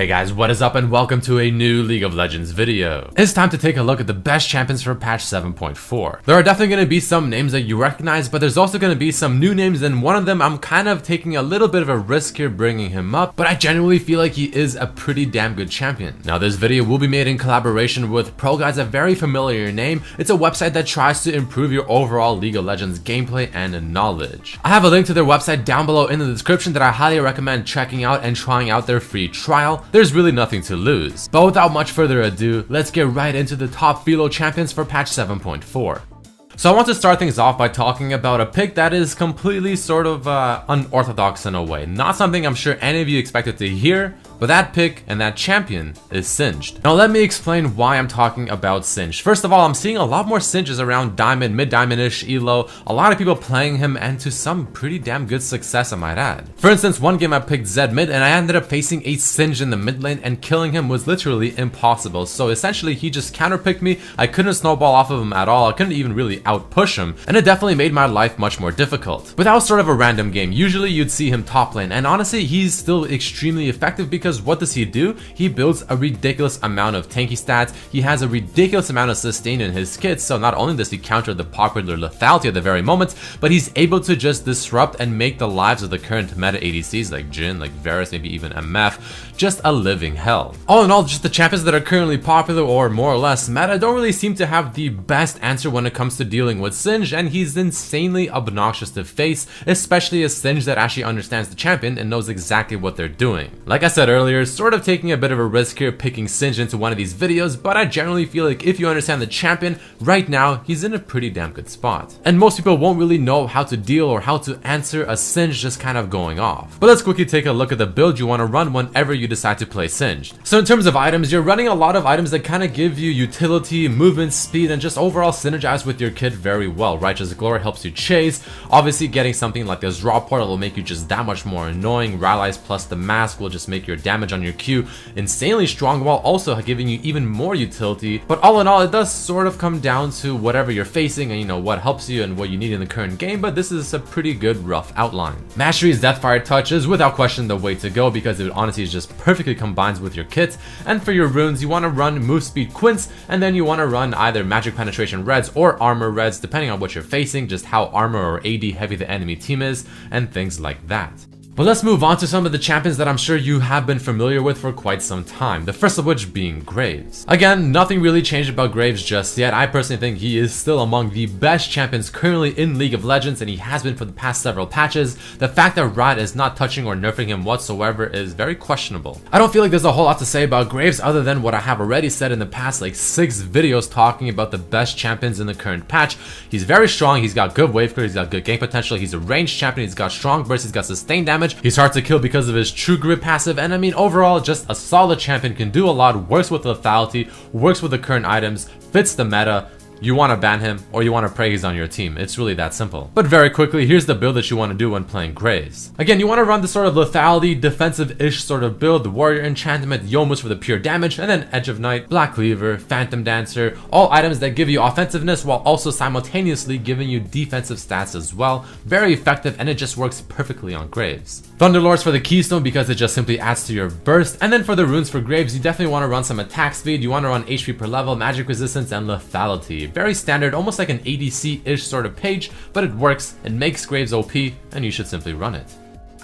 Hey guys, what is up and welcome to a new League of Legends video. It's time to take a look at the best champions for patch 7.4. There are definitely going to be some names that you recognize, but there's also going to be some new names, and one of them I'm kind of taking a little bit of a risk here bringing him up, but I genuinely feel like he is a pretty damn good champion. Now this video will be made in collaboration with ProGuides, a very familiar name. It's a website that tries to improve your overall League of Legends gameplay and knowledge. I have a link to their website down below in the description that I highly recommend checking out and trying out their free trial. There's really nothing to lose. But without much further ado, let's get right into the top FREELO champions for patch 7.4. So I want to start things off by talking about a pick that is completely sort of unorthodox in a way. Not something I'm sure any of you expected to hear, but that pick and that champion is Singed. Now let me explain why I'm talking about Singed. First of all, I'm seeing a lot more Singes around Diamond, mid-diamond-ish elo, a lot of people playing him, and to some pretty damn good success I might add. For instance, one game I picked Zed mid and I ended up facing a Singed in the mid lane, and killing him was literally impossible. So essentially he just counterpicked me, I couldn't snowball off of him at all, I couldn't even really outpush him, and it definitely made my life much more difficult. But that was sort of a random game. Usually you'd see him top lane, and honestly he's still extremely effective because what does he do? He builds a ridiculous amount of tanky stats, he has a ridiculous amount of sustain in his kits, so not only does he counter the popular lethality at the very moment, but he's able to just disrupt and make the lives of the current meta ADCs like Jhin, like Varus, maybe even MF, just a living hell. All in all, just the champions that are currently popular or more or less meta don't really seem to have the best answer when it comes to dealing with Singed, and he's insanely obnoxious to face, especially a Singed that actually understands the champion and knows exactly what they're doing. Like I said earlier, sort of taking a bit of a risk here picking Singed into one of these videos, but I generally feel like if you understand the champion, right now he's in a pretty damn good spot. And most people won't really know how to deal or how to answer a Singed just kind of going off. But let's quickly take a look at the build you want to run whenever you decide to play Singed. So in terms of items, you're running a lot of items that kind of give you utility, movement, speed, and just overall synergize with your kit very well. Righteous Glory helps you chase. Obviously getting something like this Draw Portal will make you just that much more annoying. Rallies plus the mask will just make your damage on your Q insanely strong while also giving you even more utility. But all in all, it does sort of come down to whatever you're facing and what helps you and what you need in the current game, but this is a pretty good rough outline. Mastery's Deathfire Touch is without question the way to go because it honestly is just perfectly combines with your kit. And for your runes, you want to run Move Speed Quints, and then you want to run either Magic Penetration Reds or Armor Reds depending on what you're facing, just how armor or AD heavy the enemy team is, and things like that. But let's move on to some of the champions that I'm sure you have been familiar with for quite some time, the first of which being Graves. Again, nothing really changed about Graves just yet. I personally think he is still among the best champions currently in League of Legends, and he has been for the past several patches. The fact that Riot is not touching or nerfing him whatsoever is very questionable. I don't feel like there's a whole lot to say about Graves other than what I have already said in the past like 6 videos talking about the best champions in the current patch. He's very strong, he's got good wave clear, he's got good gank potential, he's a ranged champion, he's got strong burst, he's got sustained damage. He's hard to kill because of his True Grip passive, and I mean overall just a solid champion, can do a lot, works with lethality, works with the current items, fits the meta. You want to ban him or you want to pray he's on your team. It's really that simple. But very quickly, here's the build that you want to do when playing Graves. Again, you want to run the sort of lethality, defensive-ish sort of build, the Warrior Enchantment, Yomus for the pure damage, and then Edge of Night, Black Cleaver, Phantom Dancer, all items that give you offensiveness while also simultaneously giving you defensive stats as well. Very effective, and it just works perfectly on Graves. Thunderlords for the Keystone because it just simply adds to your burst, and then for the runes for Graves, you definitely want to run some attack speed, you want to run HP per level, magic resistance, and lethality. Very standard, almost like an ADC-ish sort of page, but it works, it makes Graves OP, and you should simply run it.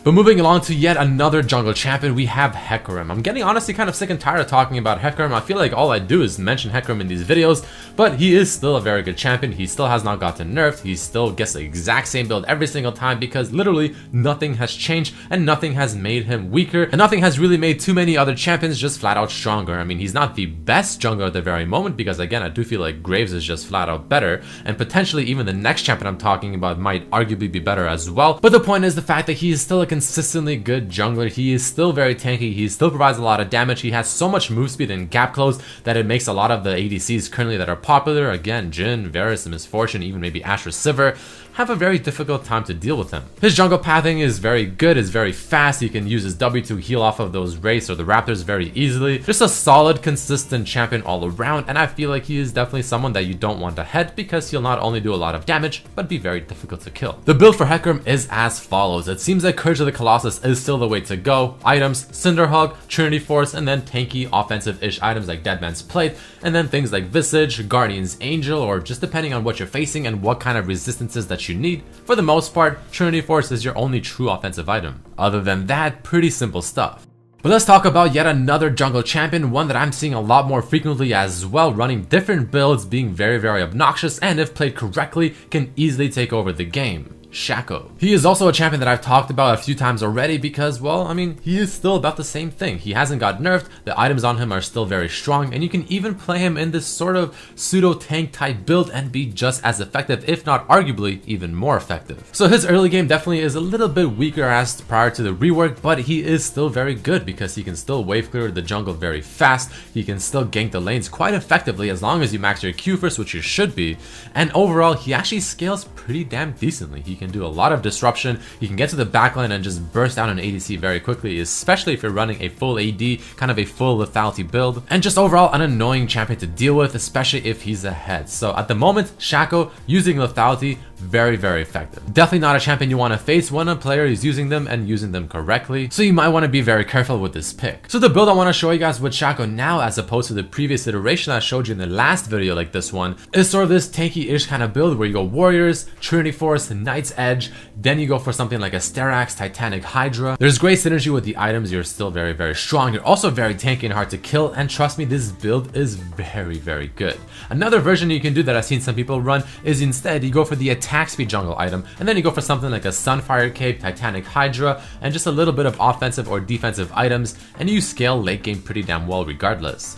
But moving along to yet another jungle champion, we have Hecarim. I'm getting honestly kind of sick and tired of talking about Hecarim. I feel like all I do is mention Hecarim in these videos, but he is still a very good champion. He still has not gotten nerfed. He still gets the exact same build every single time because literally nothing has changed and nothing has made him weaker, and nothing has really made too many other champions just flat out stronger. I mean, he's not the best jungler at the very moment because again, I do feel like Graves is just flat out better, and potentially even the next champion I'm talking about might arguably be better as well. But the point is the fact that he is still a consistently good jungler. He is still very tanky, he still provides a lot of damage, he has so much move speed and gap close that it makes a lot of the ADCs currently that are popular, again Jhin, Varus, Misfortune, even maybe Asher Sivir, have a very difficult time to deal with him. His jungle pathing is very good, is very fast, he can use his W to heal off of those Wraiths or the Raptors very easily. Just a solid, consistent champion all around, and I feel like he is definitely someone that you don't want to head because he'll not only do a lot of damage, but be very difficult to kill. The build for Hecarim is as follows. It seems like Courage of the Colossus is still the way to go. Items, Cinderhug, Trinity Force, and then tanky offensive-ish items like Deadman's Plate, and then things like Visage, Guardian's Angel, or just depending on what you're facing and what kind of resistances that you need. For the most part, Trinity Force is your only true offensive item. Other than that, pretty simple stuff. But let's talk about yet another jungle champion, one that I'm seeing a lot more frequently as well, running different builds, being very obnoxious, and if played correctly, can easily take over the game. Shaco. He is also a champion that I've talked about a few times already because, well, I mean, he is still about the same thing. He hasn't got nerfed, the items on him are still very strong, and you can even play him in this sort of pseudo-tank type build and be just as effective, if not arguably even more effective. So his early game definitely is a little bit weaker as prior to the rework, but he is still very good because he can still wave clear the jungle very fast, he can still gank the lanes quite effectively as long as you max your Q first, which you should be, and overall he actually scales pretty damn decently. He can do a lot of disruption, he can get to the backline and just burst down an ADC very quickly, especially if you're running a full AD, kind of a full lethality build, and just overall an annoying champion to deal with, especially if he's ahead. So at the moment, Shaco using lethality, very effective. Definitely not a champion you want to face when a player is using them and using them correctly, so you might want to be very careful with this pick. So the build I want to show you guys with Shaco now, as opposed to the previous iteration I showed you in the last video like this one, is sort of this tanky-ish kind of build where you go Warriors, Trinity Force, Knight's Edge, then you go for something like a Sterax, Titanic Hydra. There's great synergy with the items, you're still very strong, you're also very tanky and hard to kill, and trust me, this build is very good. Another version you can do that I've seen some people run is instead you go for the attack speed jungle item, and then you go for something like a Sunfire Cape, Titanic Hydra, and just a little bit of offensive or defensive items, and you scale late game pretty damn well regardless.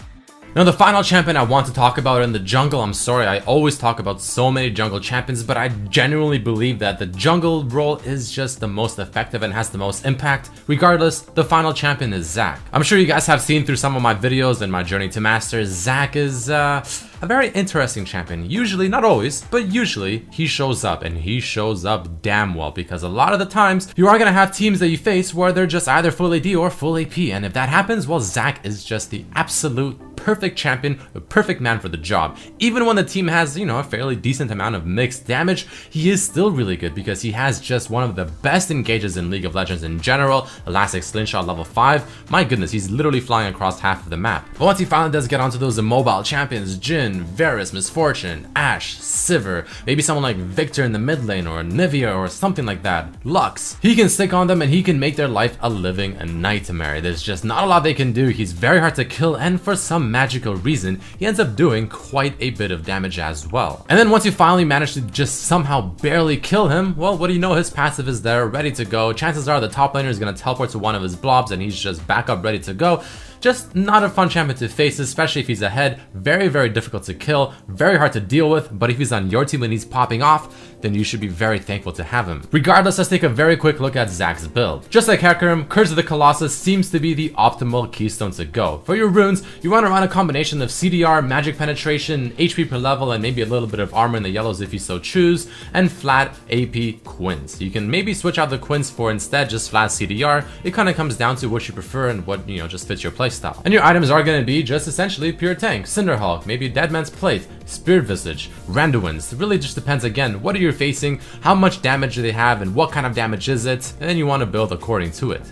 Now the final champion I want to talk about in the jungle, I'm sorry I always talk about so many jungle champions, but I genuinely believe that the jungle role is just the most effective and has the most impact. Regardless, the final champion is Zac. I'm sure you guys have seen through some of my videos and my journey to masters, Zac is a very interesting champion. Usually, not always, but usually he shows up, and he shows up damn well, because a lot of the times you are gonna have teams that you face where they're just either full AD or full AP, and if that happens, well, Zac is just the absolute perfect champion, the perfect man for the job. Even when the team has, you know, a fairly decent amount of mixed damage, he is still really good because he has just one of the best engages in League of Legends in general. Elastic Slingshot level 5, my goodness, he's literally flying across half of the map. But once he finally does get onto those immobile champions, Jhin, Varus, Misfortune, Ashe, Sivir, maybe someone like Victor in the mid lane, or Nivea or something like that, Lux, he can stick on them and he can make their life a living nightmare. There's just not a lot they can do. He's very hard to kill, and for some magical reason, he ends up doing quite a bit of damage as well. And then once you finally manage to just somehow barely kill him, well, what do you know, his passive is there, ready to go. Chances are the top laner is going to teleport to one of his blobs and he's just back up, ready to go. Just not a fun champion to face, especially if he's ahead. Very difficult to kill, very hard to deal with, but if he's on your team and he's popping off, then you should be very thankful to have him. Regardless, let's take a very quick look at Zac's build. Just like Hecarim, Curse of the Colossus seems to be the optimal keystone to go. For your runes, you want to run a combination of CDR, magic penetration, HP per level, and maybe a little bit of armor in the yellows if you so choose, and flat AP Quins. You can maybe switch out the Quins for instead just flat CDR. It kind of comes down to what you prefer and what, you know, just fits your playstyle. And your items are going to be just essentially pure tank, Cinderhulk, maybe Deadman's Plate, Spirit Visage, Randuin's. It really just depends again, what are you facing, how much damage do they have, and what kind of damage is it, and then you want to build according to it.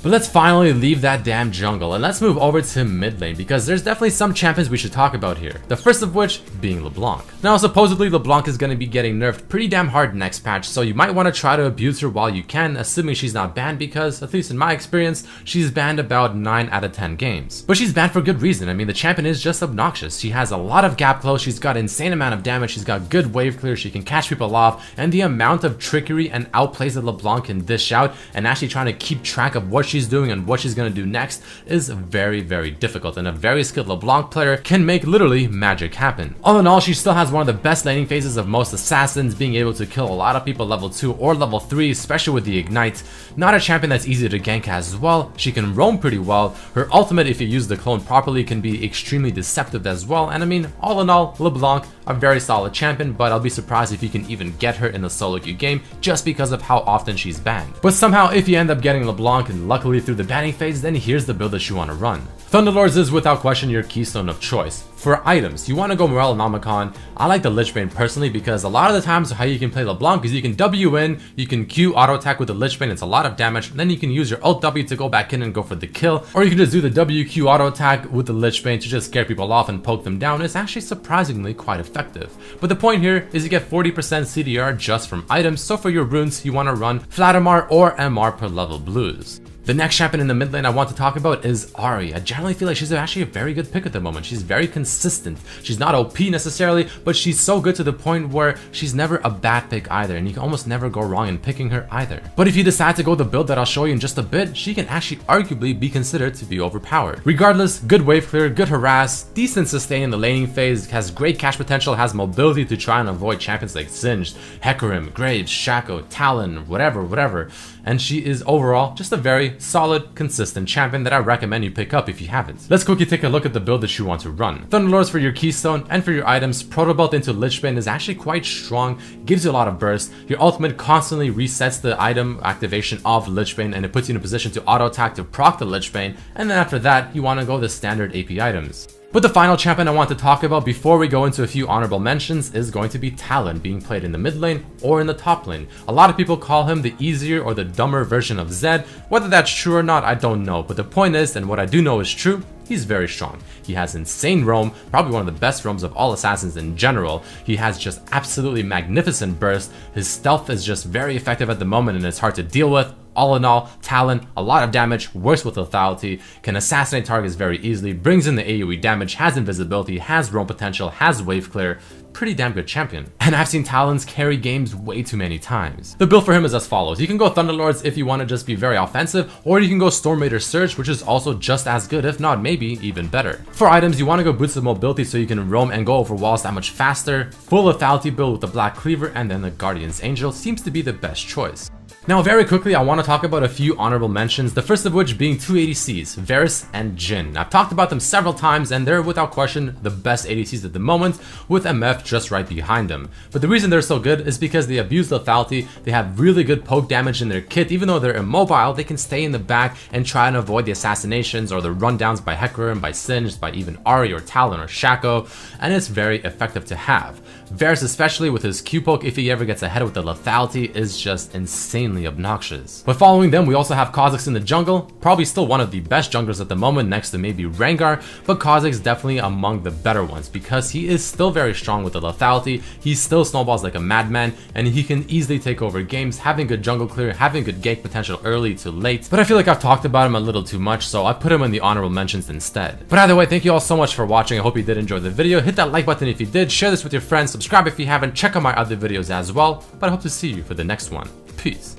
But let's finally leave that damn jungle and let's move over to mid lane, because there's definitely some champions we should talk about here. The first of which being LeBlanc. Now supposedly LeBlanc is going to be getting nerfed pretty damn hard next patch, so you might want to try to abuse her while you can, assuming she's not banned, because at least in my experience, she's banned about 9 out of 10 games. But she's banned for good reason. I mean, the champion is just obnoxious. She has a lot of gap close, she's got insane amount of damage, she's got good wave clear, she can catch people off, and the amount of trickery and outplays that LeBlanc can dish out and actually trying to keep track of what what she's doing and what she's going to do next is very, very difficult, and a very skilled LeBlanc player can make literally magic happen. All in all, she still has one of the best laning phases of most assassins, being able to kill a lot of people level 2 or level 3, especially with the Ignite. Not a champion that's easy to gank as well. She can roam pretty well. Her ultimate, if you use the clone properly, can be extremely deceptive as well. And I mean, all in all, LeBlanc, a very solid champion, but I'll be surprised if you can even get her in the solo queue game just because of how often she's banned. But somehow, if you end up getting LeBlanc, and luckily through the banning phase, then here's the build that you want to run. Thunderlords is without question your keystone of choice. For items, you want to go Morellonomicon. I like the Lich Bane personally because a lot of the times how you can play LeBlanc is you can W in, you can Q auto attack with the Lich Bane, it's a lot of damage, and then you can use your ult W to go back in and go for the kill, or you can just do the WQ auto attack with the Lich Bane to just scare people off and poke them down. It's actually surprisingly quite effective. But the point here is you get 40% CDR just from items, so for your runes you want to run Flatamar or MR per level blues. The next champion in the mid lane I want to talk about is Ahri. I generally feel like she's actually a very good pick at the moment. She's very consistent. She's not OP necessarily, but she's so good to the point where she's never a bad pick either, and you can almost never go wrong in picking her either. But if you decide to go the build that I'll show you in just a bit, she can actually arguably be considered to be overpowered. Regardless, good wave clear, good harass, decent sustain in the laning phase, has great cash potential, has mobility to try and avoid champions like Singed, Hecarim, Graves, Shaco, Talon, whatever. And she is overall just a very solid, consistent champion that I recommend you pick up if you haven't. Let's quickly take a look at the build that you want to run. Thunderlords for your keystone, and for your items, Protobelt into Lich Bane is actually quite strong, gives you a lot of burst. Your ultimate constantly resets the item activation of Lich Bane, and it puts you in a position to auto attack to proc the Lich Bane, and then after that, you want to go the standard AP items. But the final champion I want to talk about before we go into a few honorable mentions is going to be Talon, being played in the mid lane or in the top lane. A lot of people call him the easier or the dumber version of Zed. Whether that's true or not, I don't know. But the point is, and what I do know is true, he's very strong. He has insane roam, probably one of the best roams of all assassins in general. He has just absolutely magnificent burst. His stealth is just very effective at the moment and it's hard to deal with. All in all, Talon, a lot of damage, works with lethality, can assassinate targets very easily, brings in the AoE damage, has invisibility, has roam potential, has wave clear. Pretty damn good champion. And I've seen Talons carry games way too many times. The build for him is as follows. You can go Thunderlords if you want to just be very offensive, or you can go Storm Raider Surge, which is also just as good, if not maybe even better. For items, you want to go Boots of Mobility so you can roam and go over walls that much faster. Full lethality build with the Black Cleaver, and then the Guardian's Angel seems to be the best choice. Now very quickly, I want to talk about a few honorable mentions, the first of which being two ADCs, Varus and Jhin. I've talked about them several times and they're without question the best ADCs at the moment, with MF just right behind them. But the reason they're so good is because they abuse lethality, they have really good poke damage in their kit. Even though they're immobile, they can stay in the back and try and avoid the assassinations or the rundowns by Hecarim, by Singed, by even Ahri or Talon or Shaco, and it's very effective to have. Varus, especially with his Q poke, if he ever gets ahead with the lethality, is just insanely obnoxious. But following them, we also have Kha'Zix in the jungle, probably still one of the best junglers at the moment next to maybe Rengar, but Kha'Zix definitely among the better ones because he is still very strong with the lethality, he still snowballs like a madman, and he can easily take over games, having good jungle clear, having good gank potential early to late. But I feel like I've talked about him a little too much, so I put him in the honorable mentions instead. But either way, thank you all so much for watching. I hope you did enjoy the video. Hit that like button if you did, share this with your friends, subscribe if you haven't, check out my other videos as well, but I hope to see you for the next one. Peace.